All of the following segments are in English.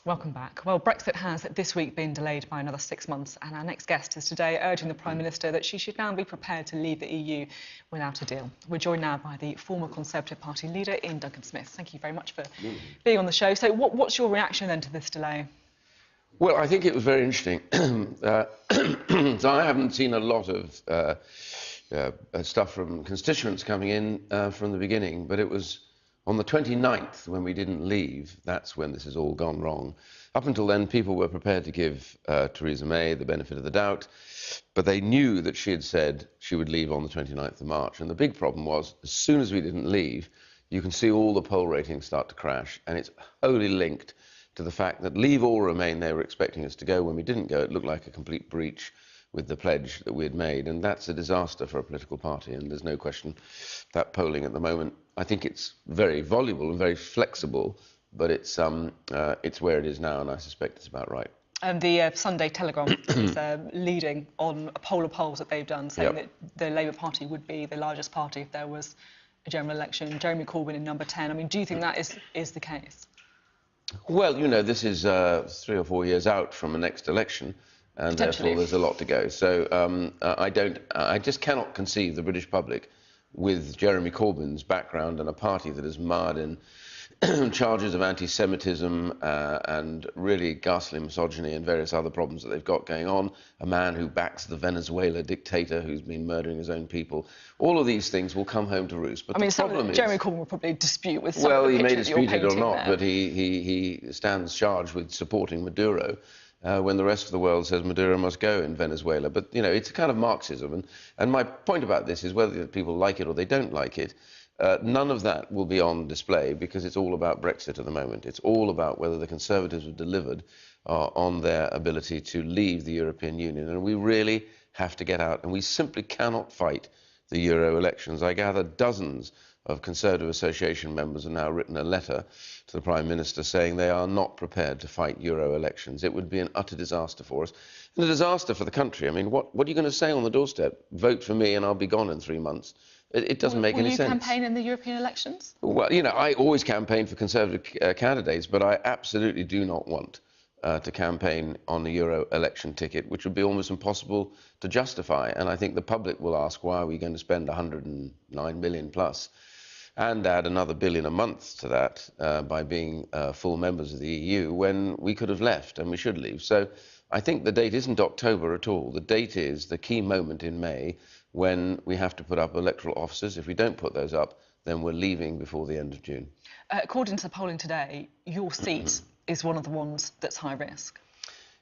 Welcome back. Well, Brexit has this week been delayed by another 6 months, and our next guest is today urging the Prime Minister that she should now be prepared to leave the EU without a deal. We're joined now by the former Conservative Party leader, Iain Duncan Smith. Thank you very much for being on the show. So what's your reaction then to this delay? Well, I think it was very interesting. So I haven't seen a lot of stuff from constituents coming in from the beginning, but it was on the 29th, when we didn't leave, that's when this has all gone wrong. Up until then, people were prepared to give Theresa May the benefit of the doubt, but they knew that she had said she would leave on the 29th of March. And the big problem was, as soon as we didn't leave, you can see all the poll ratings start to crash, and it's wholly linked to the fact that Leave or Remain, they were expecting us to go. When we didn't go, it looked like a complete breach with the pledge that we had made, and that's a disaster for a political party, and there's no question that polling at the moment, I think it's very voluble and very flexible, but it's where it is now, and I suspect it's about right. And the Sunday Telegraph is leading on a poll of polls that they've done, saying that the Labour Party would be the largest party if there was a general election. Jeremy Corbyn in number 10. I mean, do you think that is the case? Well, you know, this is 3 or 4 years out from the next election, and therefore there's a lot to go. So I just cannot conceive the British public with Jeremy Corbyn's background and a party that is marred in charges of anti-Semitism and really ghastly misogyny and various other problems that they've got going on, a man who backs the Venezuela dictator who's been murdering his own people. All of these things will come home to roost. But I mean, the problem is, Jeremy Corbyn will probably dispute with some of the he may pictures that you're dispute it or not, there. but he stands charged with supporting Maduro when the rest of the world says Maduro must go in Venezuela. But, you know, it's a kind of Marxism. And my point about this is whether people like it or they don't like it, none of that will be on display because it's all about Brexit at the moment. It's all about whether the Conservatives have delivered on their ability to leave the European Union. And we really have to get out, and we simply cannot fight the Euro elections. I gather dozens of Conservative Association members have now written a letter to the Prime Minister saying they are not prepared to fight Euro elections. It would be an utter disaster for us, and a disaster for the country. I mean, what are you going to say on the doorstep? Vote for me and I'll be gone in 3 months. It doesn't make any sense. Will you campaign in the European elections? Well, you know, I always campaign for Conservative candidates, but I absolutely do not want to campaign on the Euro election ticket, which would be almost impossible to justify. And I think the public will ask, why are we going to spend 109 million plus and add another billion a month to that by being full members of the EU when we could have left and we should leave. So I think the date isn't October at all. The date is the key moment in May when we have to put up electoral offices. If we don't put those up, then we're leaving before the end of June. According to the polling today, your seat is one of the ones that's high risk.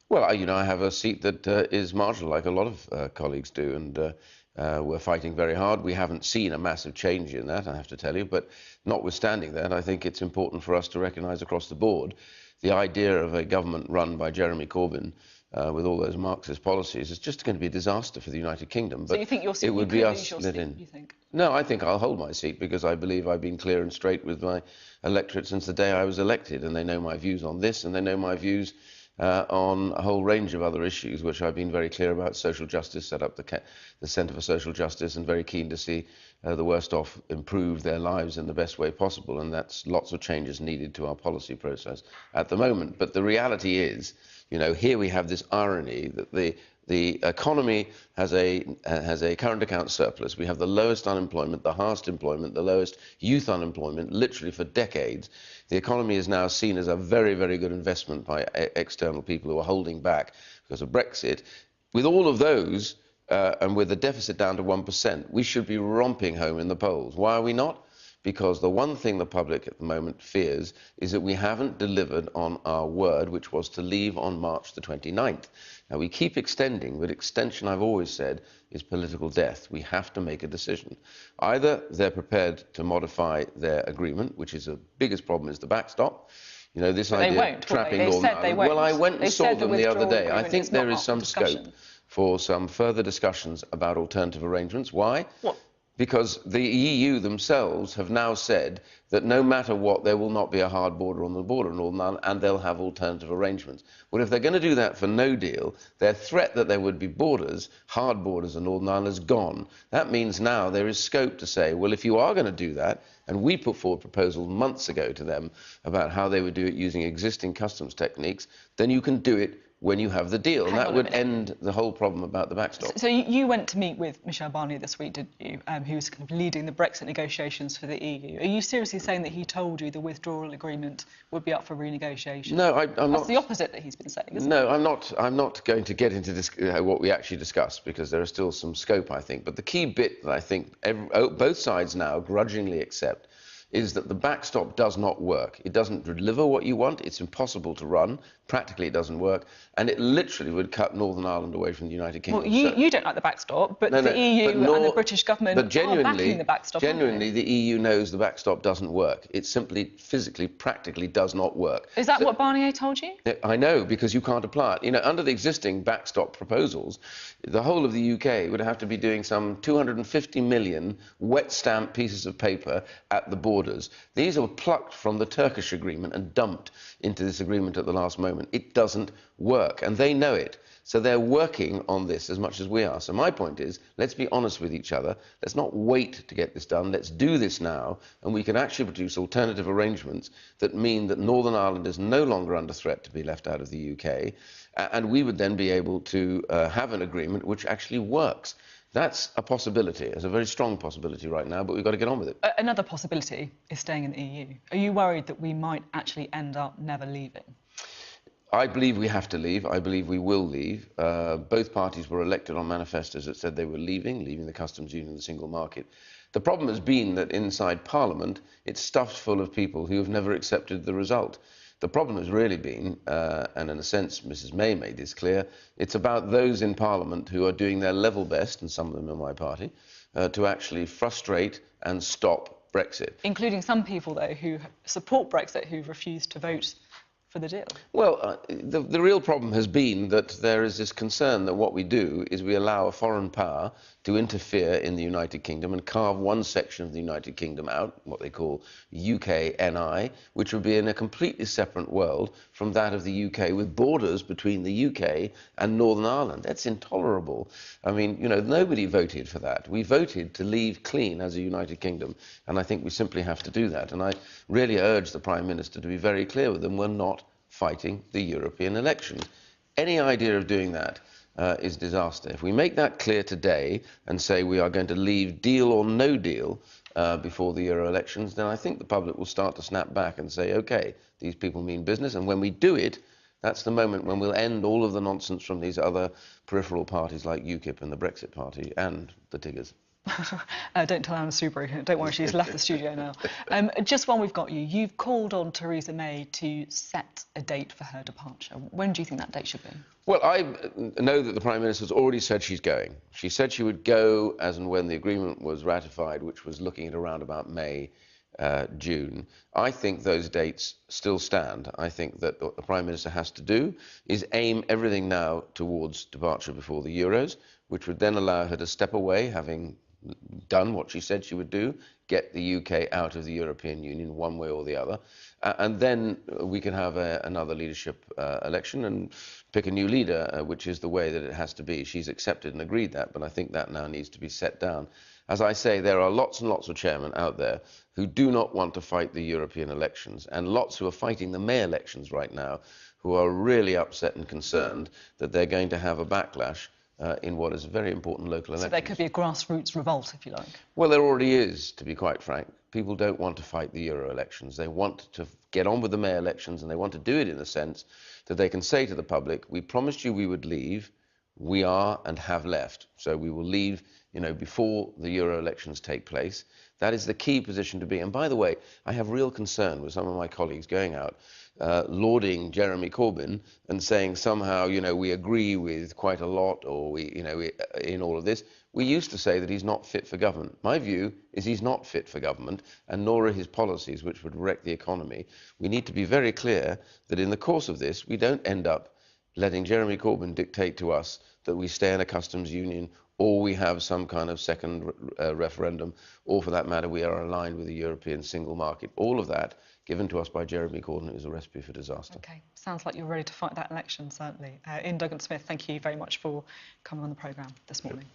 Well, you know, I have a seat that is marginal, like a lot of colleagues do, and we're fighting very hard. We haven't seen a massive change in that, I have to tell you, but notwithstanding that, I think it's important for us to recognise across the board the idea of a government run by Jeremy Corbyn with all those Marxist policies is just going to be a disaster for the United Kingdom. So you think your seat, it would be us lit in? You think? No, I think I'll hold my seat because I believe I've been clear and straight with my electorate since the day I was elected, and they know my views on this, and they know my views on a whole range of other issues, which I've been very clear about. Social justice, set up the Centre for Social Justice, and very keen to see the worst off improve their lives in the best way possible, and that's lots of changes needed to our policy process at the moment. But the reality is, you know, here we have this irony that the economy has a current account surplus. We have the lowest unemployment, the highest employment, the lowest youth unemployment, literally for decades. The economy is now seen as a very, very good investment by external people who are holding back because of Brexit. With all of those, and with the deficit down to 1%, we should be romping home in the polls. Why are we not? Because the one thing the public at the moment fears is that we haven't delivered on our word, which was to leave on March the 29th. Now, we keep extending, but extension, I've always said, is political death. We have to make a decision. Either they're prepared to modify their agreement, which is the biggest problem is the backstop. You know, this idea of trapping Northern Ireland. Well, I went and saw them the other day. I think there is some scope for some further discussions about alternative arrangements. Why? What? because the EU themselves have now said that no matter what, there will not be a hard border on the border in Northern Ireland, and they'll have alternative arrangements. Well, if they're going to do that for no deal, their threat that there would be borders, hard borders in Northern Ireland, is gone. That means now there is scope to say, well, if you are going to do that, and we put forward proposals months ago to them about how they would do it using existing customs techniques, then you can do it when you have the deal. And that would end the whole problem about the backstop. So you went to meet with Michel Barnier this week, didn't you? Who was kind of leading the Brexit negotiations for the EU. Are you seriously saying that he told you the withdrawal agreement would be up for renegotiation? No, I'm not. That's the opposite that he's been saying, isn't it? No, I'm not going to get into this, what we actually discussed, because there is still some scope, I think. But the key bit that I think both sides now grudgingly accept is that the backstop does not work. It doesn't deliver what you want. It's impossible to run. Practically, it doesn't work. And it literally would cut Northern Ireland away from the United Kingdom. Well, you don't like the backstop, but the EU and the British government are backing the backstop. Genuinely, the EU knows the backstop doesn't work. It simply, physically, practically does not work. Is that what Barnier told you? I know, because you can't apply it. You know, under the existing backstop proposals, the whole of the UK would have to be doing some 250 million wet stamp pieces of paper at the borders. These are plucked from the Turkish agreement and dumped into this agreement at the last moment. It doesn't work, and they know it. So they're working on this as much as we are. So my point is, let's be honest with each other. Let's not wait to get this done. Let's do this now, and we can actually produce alternative arrangements that mean that Northern Ireland is no longer under threat to be left out of the UK, and we would then be able to have an agreement which actually works. That's a possibility. It's a very strong possibility right now, but we've got to get on with it. Another possibility is staying in the EU. Are you worried that we might actually end up never leaving? I believe we have to leave. I believe we will leave. Both parties were elected on manifestos that said they were leaving the customs union, the single market. The problem has been that inside Parliament, it's stuffed full of people who have never accepted the result. The problem has really been, and in a sense Mrs May made this clear, it's about those in Parliament who are doing their level best, and some of them are my party, to actually frustrate and stop Brexit. Including some people, though, who support Brexit, who refuse to vote for the deal. Well, the real problem has been that there is this concern that what we do is we allow a foreign power to interfere in the United Kingdom and carve one section of the United Kingdom out, what they call UK-NI, which would be in a completely separate world from that of the UK, with borders between the UK and Northern Ireland. That's intolerable. I mean, you know, nobody voted for that. We voted to leave clean as a United Kingdom, and I think we simply have to do that. And I really urge the Prime Minister to be very clear with them. We're not fighting the European elections. Any idea of doing that is disaster. If we make that clear today and say we are going to leave deal or no deal before the Euro elections, then I think the public will start to snap back and say, OK, these people mean business, and when we do it, that's the moment when we'll end all of the nonsense from these other peripheral parties like UKIP and the Brexit Party and the Tiggers. Don't tell Anna Soubry. Don't worry, she's left the studio now. Just while we've got you, you've called on Theresa May to set a date for her departure. When do you think that date should be? Well, I know that the Prime Minister's already said she's going. She said she would go as and when the agreement was ratified, which was looking at around about May, June. I think those dates still stand. I think that what the Prime Minister has to do is aim everything now towards departure before the Euros, which would then allow her to step away, having done what she said she would do, get the UK out of the European Union one way or the other, and then we can have another leadership election and pick a new leader, which is the way that it has to be. She's accepted and agreed that, but I think that now needs to be set down. As I say, there are lots and lots of chairmen out there who do not want to fight the European elections, and lots who are fighting the May elections right now, who are really upset and concerned that they're going to have a backlash in what is a very important local election. So there could be a grassroots revolt, if you like. Well, there already is, to be quite frank. People don't want to fight the Euro elections. They want to get on with the May elections, and they want to do it in the sense that they can say to the public, we promised you we would leave, we are and have left. So we will leave, you know, before the Euro elections take place. That is the key position to be. And by the way, I have real concern with some of my colleagues going out lauding Jeremy Corbyn and saying somehow, you know, we agree with quite a lot, or in all of this. We used to say that he's not fit for government. My view is he's not fit for government, and nor are his policies, which would wreck the economy. We need to be very clear that in the course of this, we don't end up letting Jeremy Corbyn dictate to us that we stay in a customs union or we have some kind of second referendum, or for that matter, we are aligned with the European single market. All of that, given to us by Jeremy Corbyn, is a recipe for disaster. OK, sounds like you're ready to fight that election, certainly. Iain Duncan Smith, thank you very much for coming on the programme this morning.